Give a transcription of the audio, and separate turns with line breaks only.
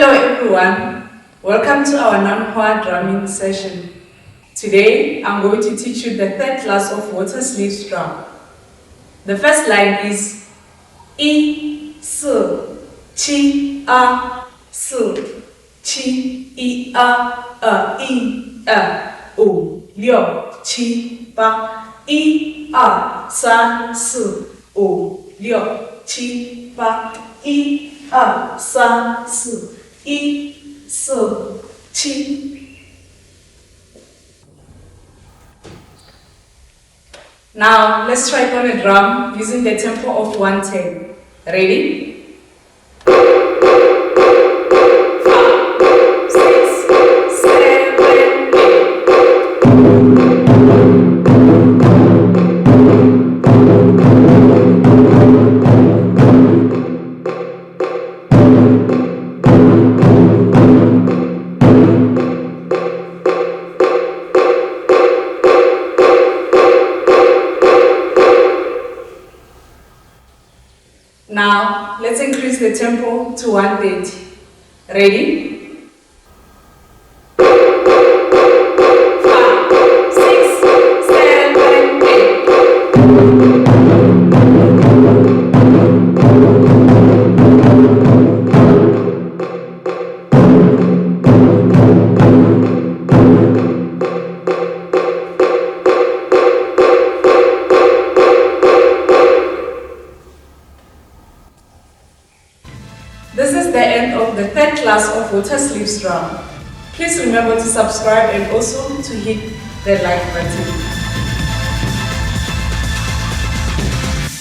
Hello everyone, welcome to our Nanhua drumming session. Today I'm going to teach you the third class of water sleeves drum. The first line is 1 4 7 2 4 7 1 2 1 1 5 6 7 8 1 2 3 4 5 6 7 8 1 2 3 4 1 4 7. Now let's try on a drum using the tempo of 110. Ready? 5, 6, 7, 8. Now, let's increase the tempo to 130. Ready? 5, 6, 7, 8. This is the end of the third class of water sleeves drum. Please remember to subscribe and also to hit the like button.